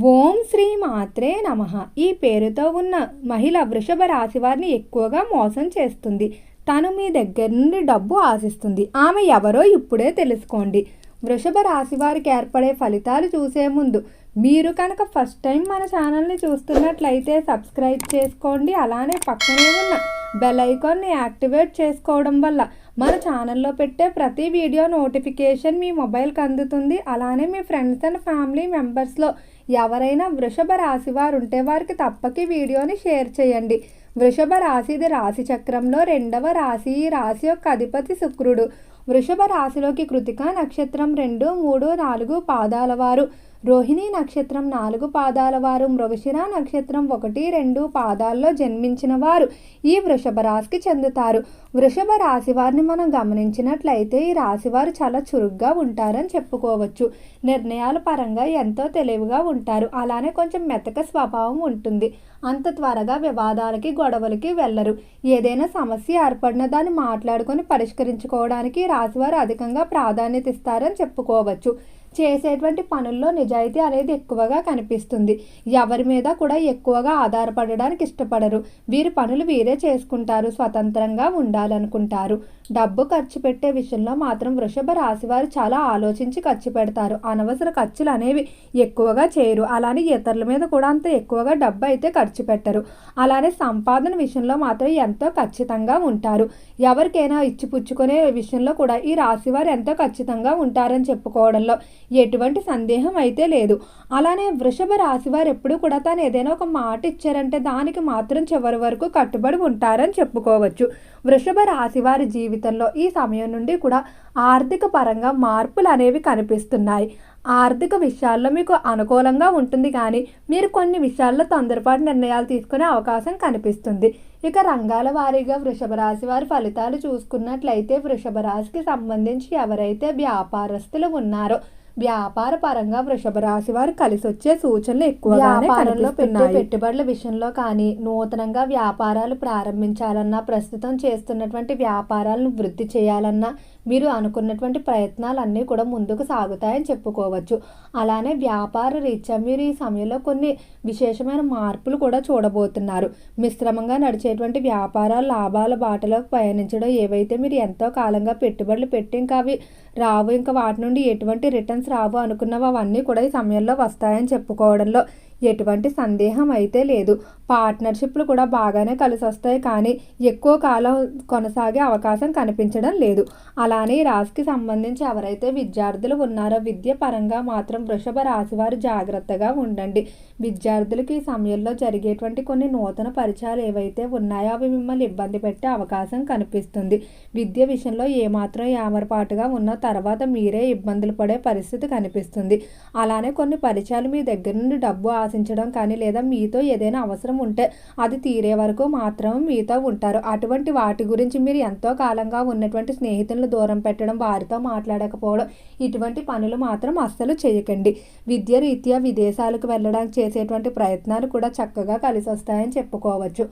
ఓం శ్రీ మాత్రే నమః. ఈ పేరుతో ఉన్న మహిళ వృషభ రాశి వారిని ఎక్కువగా మోసం చేస్తుంది. తను మీ దగ్గర నుండి డబ్బు ఆశిస్తుంది. ఆమె ఎవరో ఇప్పుడే తెలుసుకోండి. వృషభ రాశి వారికి ఏర్పడే ఫలితాలు చూసే ముందు మీరు కనుక ఫస్ట్ టైం మన ఛానల్ని చూస్తున్నట్లయితే సబ్స్క్రైబ్ చేసుకోండి. అలానే పక్కనే ఉన్న బెల్ ఐకాన్ని యాక్టివేట్ చేసుకోవడం వల్ల మన ఛానల్లో పెట్టే ప్రతి వీడియో నోటిఫికేషన్ మీ మొబైల్కి అందుతుంది. అలానే మీ ఫ్రెండ్స్ అండ్ ఫ్యామిలీ మెంబర్స్లో ఎవరైనా వృషభ రాశి వారు ఉంటే వారికి తప్పక వీడియోని షేర్ చేయండి. వృషభ రాశిది రాశి చక్రంలో రెండవ రాశి. ఈ రాశి యొక్క అధిపతి శుక్రుడు. వృషభ రాశిలోకి కృతిక నక్షత్రం 2, 3, 4 పాదాల వారు, రోహిణి నక్షత్రం 4 పాదాల వారు, మృగశిర నక్షత్రం 1, 2 పాదాల్లో జన్మించిన వారు ఈ వృషభ రాశికి చెందుతారు. వృషభ రాశి వారిని మనం గమనించినట్లయితే ఈ రాశి వారు చాలా చురుగ్గా ఉంటారని చెప్పుకోవచ్చు. నిర్ణయాల పరంగా ఎంతో తెలివిగా ఉంటారు. అలానే కొంచెం మెతక స్వభావం ఉంటుంది. అంత త్వరగా వివాదాలకి గొడవలకి వెళ్ళరు. ఏదైనా సమస్య ఏర్పడిన దాన్ని మాట్లాడుకొని పరిష్కరించుకోవడానికి రాశివారు అధికంగా ప్రాధాన్యత ఇస్తారని చెప్పుకోవచ్చు. చేసేటువంటి పనుల్లో నిజాయితీ అనేది ఎక్కువగా కనిపిస్తుంది. ఎవరి మీద కూడా ఎక్కువగా ఆధారపడడానికి ఇష్టపడరు. వీరి పనులు వీరే చేసుకుంటారు. స్వతంత్రంగా ఉండాలనుకుంటారు. డబ్బు ఖర్చు పెట్టే విషయంలో మాత్రం వృషభ రాశి వారు చాలా ఆలోచించి ఖర్చు పెడతారు. అనవసర ఖర్చులు అనేవి ఎక్కువగా చేయరు. అలానే ఇతరుల మీద కూడా అంత ఎక్కువగా డబ్బు అయితే ఖర్చు పెట్టరు. అలానే సంపాదన విషయంలో మాత్రం ఎంతో ఖచ్చితంగా ఉంటారు. ఎవరికైనా ఇచ్చిపుచ్చుకునే విషయంలో కూడా ఈ రాశి వారు ఎంతో ఖచ్చితంగా ఉంటారని చెప్పుకోవడంలో ఎటువంటి సందేహం అయితే లేదు. అలానే వృషభ రాశి వారు ఎప్పుడు కూడా తాను ఏదైనా ఒక మాట ఇచ్చారంటే దానికి మాత్రం చివరి వరకు కట్టుబడి ఉంటారని చెప్పుకోవచ్చు. వృషభ రాశి వారి జీవితంలో ఈ సమయం నుండి కూడా ఆర్థిక పరంగా మార్పులు అనేవి కనిపిస్తున్నాయి. ఆర్థిక విషయాల్లో మీకు అనుకూలంగా ఉంటుంది, కానీ మీరు కొన్ని విషయాల్లో తొందరపాటు నిర్ణయాలు తీసుకునే అవకాశం కనిపిస్తుంది. ఇక రంగాల వారీగా వృషభ రాశి వారి ఫలితాలు చూసుకున్నట్లయితే వృషభ రాశికి సంబంధించి ఎవరైతే వ్యాపారస్తులు ఉన్నారో వ్యాపార పరంగా వృషభ రాశి వారు కలిసి వచ్చే సూచనలు ఎక్కువగానే కనిపిస్తున్నాయి. పెట్టుబడుల విషయంలో కానీ, నూతనంగా వ్యాపారాలు ప్రారంభించాలన్నా, ప్రస్తుతం చేస్తున్నటువంటి వ్యాపారాలను వృద్ధి చేయాలన్నా మీరు అనుకున్నటువంటి ప్రయత్నాలన్నీ కూడా ముందుకు సాగుతాయని చెప్పుకోవచ్చు. అలానే వ్యాపార రీత్యా మీరు ఈ సమయంలో కొన్ని విశేషమైన మార్పులు కూడా చూడబోతున్నారు. మిశ్రమంగా నడిచేటువంటి వ్యాపారాలు లాభాల బాటలోకి పయనించడం, ఏవైతే మీరు ఎంతో కాలంగా పెట్టుబడులు పెట్టి ఇంకా అవి రావు, ఇంకా వాటి నుండి ఎటువంటి రిటర్న్స్ రావు అనుకున్నవి అవన్నీ కూడా ఈ సమయంలో వస్తాయని చెప్పుకోవడంలో ఎటువంటి సందేహం అయితే లేదు. పార్ట్నర్షిప్లు కూడా బాగానే కలిసి వస్తాయి, కానీ ఎక్కువ కాలం కొనసాగే అవకాశం కనిపించడం లేదు. అలానే ఈ రాశికి సంబంధించి ఎవరైతే విద్యార్థులు ఉన్నారో విద్య పరంగా మాత్రం వృషభ రాశి వారు జాగ్రత్తగా ఉండండి. విద్యార్థులకి ఈ సమయంలో జరిగేటువంటి కొన్ని నూతన పరిచయాలు ఏవైతే ఉన్నాయో అవి మిమ్మల్ని ఇబ్బంది పెట్టే అవకాశం కనిపిస్తుంది. విద్య విషయంలో ఏమాత్రం ఏమరపాటుగా ఉన్న తర్వాత మీరే ఇబ్బందులు పడే పరిస్థితి కనిపిస్తుంది. అలానే కొన్ని పరిచయాలు మీ దగ్గర నుండి డబ్బు ఆశించడం కానీ, లేదా మీతో ఏదైనా అవసరం ఉంటే అది తీరే వరకు మాత్రం మీతో ఉంటారు. అటువంటి వాటి గురించి మీరు ఎంతో కాలంగా ఉన్నటువంటి స్నేహితులను దూరం పెట్టడం, వారితో మాట్లాడకపోవడం, ఇటువంటి పనులు మాత్రం అస్సలు చేయకండి. విద్య రీత్యా విదేశాలకు వెళ్ళడానికి చేసేటువంటి ప్రయత్నాలు కూడా చక్కగా కలిసి వస్తాయని చెప్పుకోవచ్చు.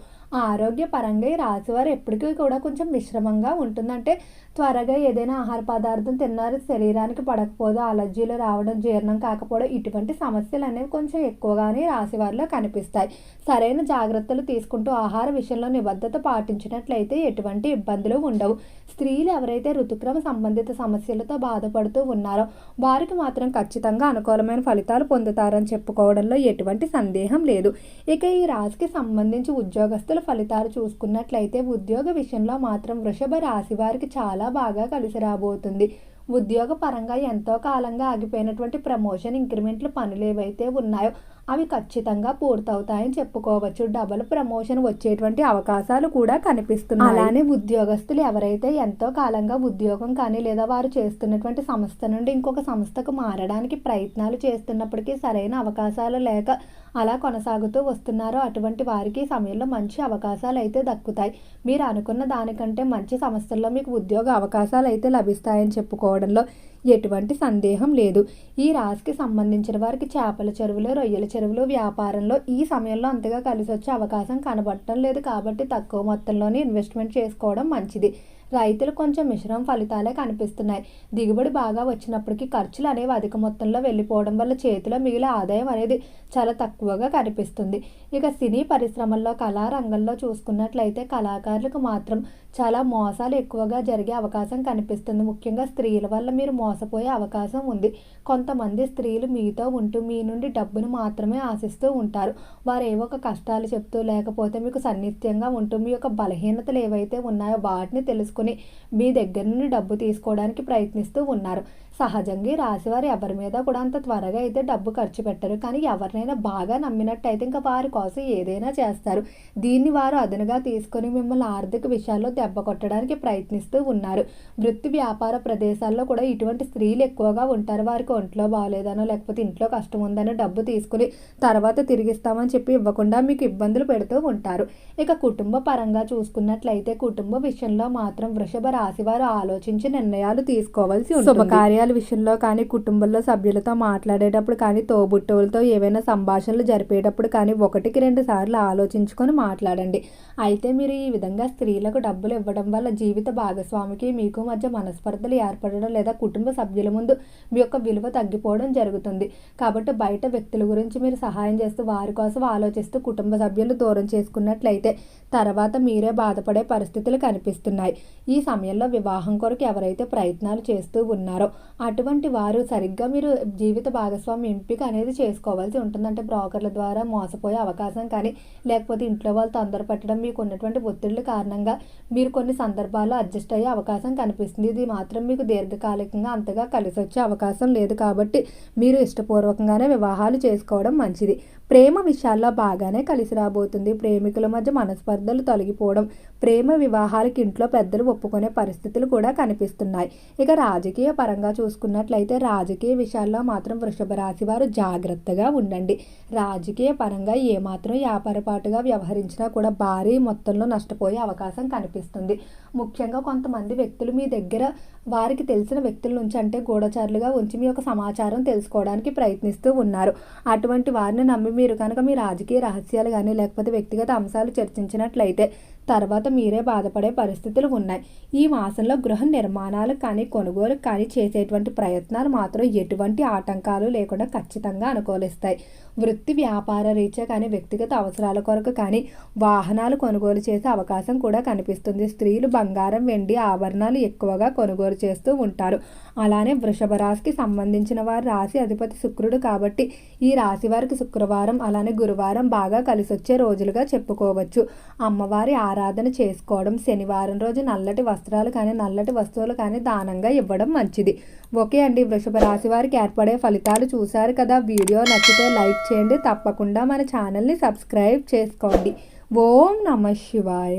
ఆరోగ్యపరంగా ఈ రాశివారు ఎప్పటికీ కూడా కొంచెం మిశ్రమంగా ఉంటుందంటే త్వరగా ఏదైనా ఆహార పదార్థం తిన్నారు శరీరానికి పడకపోవడం, అలర్జీలు రావడం, జీర్ణం కాకపోవడం, ఇటువంటి సమస్యలు అనేవి కొంచెం ఎక్కువగానే రాశివారిలో కనిపిస్తాయి. సరైన జాగ్రత్తలు తీసుకుంటూ ఆహార విషయంలో నిబద్ధత పాటించినట్లయితే ఎటువంటి ఇబ్బందులు ఉండవు. స్త్రీలు ఎవరైతే ఋతుక్రమ సంబంధిత సమస్యలతో బాధపడుతూ ఉన్నారో వారికి మాత్రం ఖచ్చితంగా అనుకూలమైన ఫలితాలు పొందుతారని చెప్పుకోవడంలో ఎటువంటి సందేహం లేదు. ఇక ఈ రాశికి సంబంధించి ఉద్యోగస్తుల ఫలితాలు చూసుకున్నట్లయితే ఉద్యోగ విషయంలో మాత్రం వృషభ రాశి వారికి చాలా బాగా కలిసి రాబోతుంది. ఉద్యోగ పరంగా ఎంతో కాలంగా ఆగిపోయినటువంటి ప్రమోషన్, ఇంక్రిమెంట్లు పనులు ఏవైతే ఉన్నాయో అవి ఖచ్చితంగా పూర్తవుతాయని చెప్పుకోవచ్చు. డబుల్ ప్రమోషన్ వచ్చేటువంటి అవకాశాలు కూడా కనిపిస్తున్నాయి. అలానే ఉద్యోగస్తులు ఎవరైతే ఎంతో కాలంగా ఉద్యోగం కానీ, లేదా వారు చేస్తున్నటువంటి సంస్థ నుండి ఇంకొక సంస్థకు మారడానికి ప్రయత్నాలు చేస్తున్నప్పటికీ సరైన అవకాశాలు లేక అలా కొనసాగుతూ వస్తున్నారో అటువంటి వారికి సమయంలో మంచి అవకాశాలు అయితే దక్కుతాయి. మీరు అనుకున్న దానికంటే మంచి సంస్థల్లో మీకు ఉద్యోగ అవకాశాలు అయితే లభిస్తాయని చెప్పుకోవడంలో ఎటువంటి సందేహం లేదు. ఈ రాశికి సంబంధించిన వారికి చేపల చెరువులు, రొయ్యల చెరువులు వ్యాపారంలో ఈ సమయంలో అంతగా కలిసి వచ్చే అవకాశం కనబడటం లేదు. కాబట్టి తక్కువ మొత్తంలోనే ఇన్వెస్ట్మెంట్ చేసుకోవడం మంచిది. రైతులు కొంచెం మిశ్రమ ఫలితాలే కనిపిస్తున్నాయి. దిగుబడి బాగా వచ్చినప్పటికీ ఖర్చులు అనేవి అధిక మొత్తంలో వెళ్ళిపోవడం వల్ల చేతిలో మిగిలే ఆదాయం అనేది చాలా తక్కువగా కనిపిస్తుంది. ఇక సినీ పరిశ్రమల్లో కళారంగంలో చూసుకున్నట్లయితే కళాకారులకు మాత్రం చాలా మోసాలు ఎక్కువగా జరిగే అవకాశం కనిపిస్తుంది. ముఖ్యంగా స్త్రీల వల్ల మీరు మోసపోయే అవకాశం ఉంది. కొంతమంది స్త్రీలు మీతో ఉంటూ మీ నుండి డబ్బును మాత్రమే ఆశిస్తూ ఉంటారు. వారు ఏవో ఒక కష్టాలు చెప్తూ లేకపోతే మీకు సన్నిహితంగా ఉంటూ మీ యొక్క బలహీనతలు ఏవైతే ఉన్నాయో వాటిని తెలుసుకుని మీ దగ్గర నుండి డబ్బు తీసుకోవడానికి ప్రయత్నిస్తూ ఉన్నారు. సహజంగా ఈ రాశివారు ఎవరి మీద కూడా అంత త్వరగా అయితే డబ్బు ఖర్చు పెట్టరు. కానీ ఎవరినైనా బాగా నమ్మినట్టయితే ఇంకా వారి కోసం ఏదైనా చేస్తారు. దీన్ని వారు అదనుగా తీసుకొని మిమ్మల్ని ఆర్థిక విషయాల్లో దెబ్బ కొట్టడానికి ప్రయత్నిస్తూ ఉన్నారు. వృత్తి వ్యాపార ప్రదేశాల్లో కూడా ఇటువంటి స్త్రీలు ఎక్కువగా ఉంటారు. వారికి ఒంట్లో బాగాలేదనో లేకపోతే ఇంట్లో కష్టం ఉందనో డబ్బు తీసుకుని తర్వాత తిరిగిస్తామని చెప్పి ఇవ్వకుండా మీకు ఇబ్బందులు పెడుతూ ఉంటారు. ఇక కుటుంబ పరంగా చూసుకున్నట్లయితే కుటుంబ విషయంలో మాత్రం వృషభ రాశి వారు ఆలోచించి నిర్ణయాలు తీసుకోవాల్సి ఉంటుంది. శుభకార్యాల విషయంలో కానీ కుటుంబంలో సభ్యులతో మాట్లాడేటప్పుడు కానీ తోబుట్టువులతో ఏవైనా సంభాషణలు జరిపేటప్పుడు కానీ 1-2 సార్లు ఆలోచించుకొని మాట్లాడండి. అయితే మీరు ఈ విధంగా స్త్రీలకు డబ్బులు ఇవ్వడం వల్ల జీవిత భాగస్వామికి మీకు మధ్య మనస్పర్ధలు ఏర్పడడం లేదా కుటుంబ సభ్యుల ముందు మీ యొక్క విలువ తగ్గిపోవడం జరుగుతుంది. కాబట్టి బయట వ్యక్తుల గురించి మీరు సహాయం చేస్తూ వారి కోసం ఆలోచిస్తూ కుటుంబ సభ్యులు దూరం చేసుకున్నట్లయితే తర్వాత మీరే బాధపడే పరిస్థితులు కనిపిస్తున్నాయి. ఈ సమయంలో వివాహం కొరకు ఎవరైతే ప్రయత్నాలు చేస్తూ ఉన్నారో అటువంటి వారు సరిగ్గా మీరు జీవిత భాగస్వామి ఎంపిక అనేది చేసుకోవాల్సి ఉంటుంది. అంటే బ్రోకర్ల ద్వారా మోసపోయే అవకాశం కానీ లేకపోతే ఇంట్లో వాళ్ళు తొందరపట్టడం మీకు ఉన్నటువంటి ఒత్తిళ్ల కారణంగా మీరు కొన్ని సందర్భాల్లో అడ్జస్ట్ అయ్యే అవకాశం కనిపిస్తుంది. ఇది మాత్రం మీకు దీర్ఘకాలికంగా అంతగా కలిసి వచ్చే అవకాశం లేదు. కాబట్టి మీరు ఇష్టపూర్వకంగానే వివాహాలు చేసుకోవడం మంచిది. ప్రేమ విషయాల్లో బాగానే కలిసి రాబోతుంది. ప్రేమికుల మధ్య మనస్పర్ధలు తొలగిపోవడం, ప్రేమ వివాహాలకి ఇంట్లో పెద్దలు ఒప్పుకునే పరిస్థితులు కూడా కనిపిస్తున్నాయి. ఇక రాజకీయ పరంగా చూసుకున్నట్లయితే రాజకీయ విషయాల్లో మాత్రం వృషభ రాశి వారు జాగ్రత్తగా ఉండండి. రాజకీయ పరంగా ఏమాత్రం వ్యాపారపాటుగా వ్యవహరించినా కూడా భారీ మొత్తంలో నష్టపోయే అవకాశం కనిపిస్తుంది. ముఖ్యంగా కొంతమంది వ్యక్తులు మీ దగ్గర వారికి తెలిసిన వ్యక్తుల నుంచి అంటే గూఢచారులుగా ఉంచి మీ యొక్క సమాచారం తెలుసుకోవడానికి ప్రయత్నిస్తూ ఉన్నారు. అటువంటి వారిని నమ్మి మీరు కనుక మీ రాజకీయ రహస్యాలు కానీ లేకపోతే వ్యక్తిగత అంశాలు చర్చించినట్లయితే తర్వాత మీరే బాధపడే పరిస్థితులు ఉన్నాయి. ఈ మాసంలో గృహ నిర్మాణాలు కానీ కొనుగోలు కానీ చేసేటువంటి ప్రయత్నాలు మాత్రం ఎటువంటి ఆటంకాలు లేకుండా ఖచ్చితంగా అనుకూలిస్తాయి. వృత్తి వ్యాపార రీత్యా కానీ వ్యక్తిగత అవసరాల కొరకు కానీ వాహనాలు కొనుగోలు చేసే అవకాశం కూడా కనిపిస్తుంది. స్త్రీలు బంగారం వెండి ఆభరణాలు ఎక్కువగా కొనుగోలు చేస్తూ ఉంటారు. అలానే వృషభ రాశికి సంబంధించిన వారి రాశి అధిపతి శుక్రుడు కాబట్టి ఈ రాశి వారికి శుక్రవారం అలానే గురువారం బాగా కలిసి వచ్చే రోజులుగా చెప్పుకోవచ్చు. అమ్మవారి ఆరాధన చేసుకోవడం, శనివారం రోజు నల్లటి వస్త్రాలు కానీ నల్లటి వస్తువులు కానీ దానంగా ఇవ్వడం మంచిది. ఓకే అండి, వృషభ రాశి వారికి ఏర్పడే ఫలితాలు చూశారు కదా. వీడియో నచ్చితే లైక్ చేయండి. తప్పకుండా మన ఛానల్ని సబ్స్క్రైబ్ చేసుకోండి. ఓం నమః శివాయ.